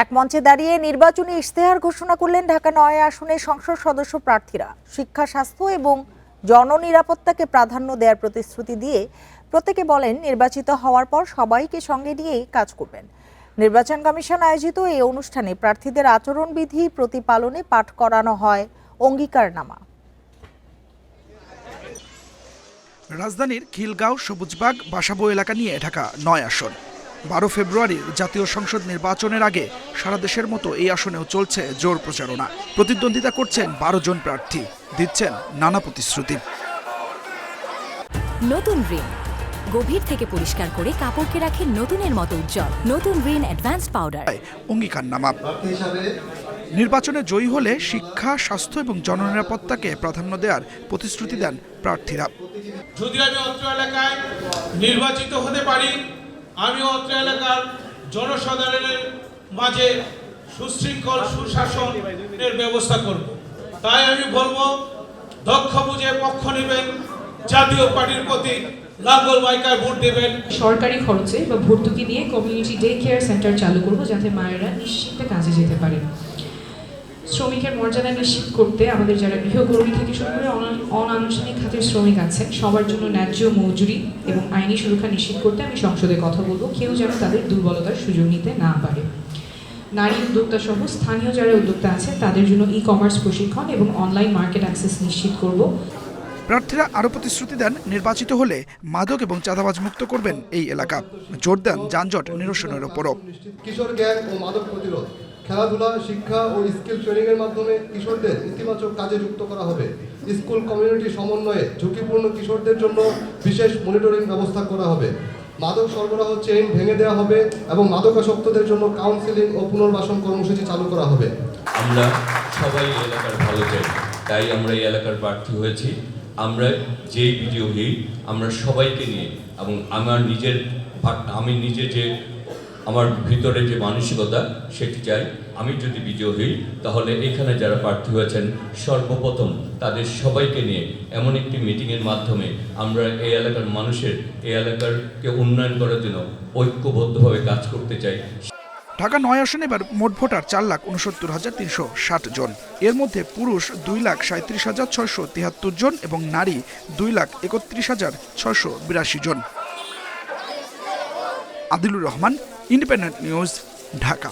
এক মঞ্চে দাঁড়িয়ে নির্বাচনী ইশতেহার ঘোষণা করলেন ঢাকা ৯ আসনের সংসদ সদস্য প্রার্থীরা। শিক্ষা, স্বাস্থ্য এবং জননিরাপত্তাকে প্রাধান্য দেওয়ার প্রতিশ্রুতি দিয়ে প্রত্যেকে বলেন নির্বাচিত হওয়ার পর সবাইকে সঙ্গে নিয়েই কাজ করবেন। নির্বাচন কমিশন আয়োজিত এই অনুষ্ঠানে প্রার্থীদের আচরণবিধি প্রতিপালনে পাঠ করানো হয় অঙ্গীকারনামা। রাজধানীর খিলগাঁও, সবুজবাগ, বাসাবো এলাকা নিয়ে ঢাকা ৯ আসন। ১২ ফেব্রুয়ারির জাতীয় সংসদ নির্বাচনের আগে সারা দেশের মতো এই আসনেও চলছে জোর প্রচারণা। প্রতিদ্বন্দ্বিতা করছেন ১২ জন প্রার্থী, দিচ্ছেন নানা প্রতিশ্রুতি। নতুন রিন গভীর থেকে পরিষ্কার করে কাপড়কে রাখে নতুনের মতো উজ্জ্বল। নতুন রিন অ্যাডভান্সড পাউডার। অঙ্গীকারনামা। নির্বাচনে জয়ী হলে শিক্ষা, স্বাস্থ্য এবং জননিরাপত্তাকে প্রাধান্য দেওয়ার প্রতিশ্রুতি দেন প্রার্থীরা। যদি আমি অত্র এলাকায় নির্বাচিত হতে পারি, আমি অত্র এলাকার জনসাধারণের মাঝে সুশৃঙ্খল সুশাসনের ব্যবস্থা করব। তাই আমি বলবো, দক্ষ বুঝে পক্ষ নেবেন, জাতীয় পার্টির প্রতি লাঙ্গল মাইকায় ভোট দেবেন। সরকারি খরচে বা ভর্তুকি দিয়ে কমিউনিটি ডে কেয়ার সেন্টার চালু করব, যাতে মায়েরা নিশ্চিন্তে কাজে যেতে পারে। শ্রমিকের মর্যাদা নিশ্চিত করতে আমাদের যারা গৃহকর্মী থেকে শুরু করে অনানুষ্ঠানিক খাতের শ্রমিক আছেন, সবার জন্য ন্যায্য মজুরি এবং আইনি সুরক্ষা নিশ্চিত করতে আমি সংসদে কথা বলবো। কেউ যেন তাদের দুর্বলতার সুযোগ নিতে না পারে। নারী উদ্যোক্তা সহ স্থানীয় যারা উদ্যোক্তা আছেন তাদের জন্য ই-কমার্স প্রশিক্ষণ এবং অনলাইন মার্কেট অ্যাক্সেস নিশ্চিত করব। প্রার্থীরা আরও প্রতিশ্রুতি দেন নির্বাচিত হলে মাদক এবং চাঁদাবাজ মুক্ত করবেন এই এলাকা। জোর দেন যানজট নিরসনের ওপরও। কিশোর গ্যাং ও মাদক প্রতিরোধ, খেলাধুলা, শিক্ষা ও স্কিল ট্রেনিং এর মাধ্যমে কিশোরদের ইতিবাচক কাজে যুক্ত করা হবে। স্কুল কমিউনিটি সমন্বয়ে ঝুঁকিপূর্ণ কিশোরদের জন্য বিশেষ মনিটরিং ব্যবস্থা করা হবে। মাদক সরবরাহ চেইন ভেঙে দেওয়া হবে এবং মাদকাসক্তদের জন্য কাউন্সেলিং ও পুনর্বাসন কর্মসূচি চালু করা হবে। আমরা সবাই এলাকার ভালো চাই, তাই আমরা এই এলাকার প্রার্থী হয়েছি। আমরা যেই বিজয়ী হই, আমরা সবাইকে নিয়ে এবং আমি নিজে যে আমার ভিতরে যে মানসিকতা সেটি চাই। আমি যদি বিজয়ী হই, তাহলে এখানে যারা প্রার্থী হয়েছেন সর্বপ্রথম তাদের সবাইকে নিয়ে এমন একটি মিটিংয়ের মাধ্যমে আমরা এই এলাকার মানুষের, এই এলাকারকে উন্নয়ন করার জন্য ঐক্যবদ্ধভাবে কাজ করতে চাই। ঢাকা ৯ আসনে এবার মোট ভোটার ৪,৬৯,৩৬০ জন। এর মধ্যে পুরুষ ২,৩৭,৬৭৩ জন এবং নারী ২,৩১,৬৮২ জন। Adilur Rahman, independent news, Dhaka.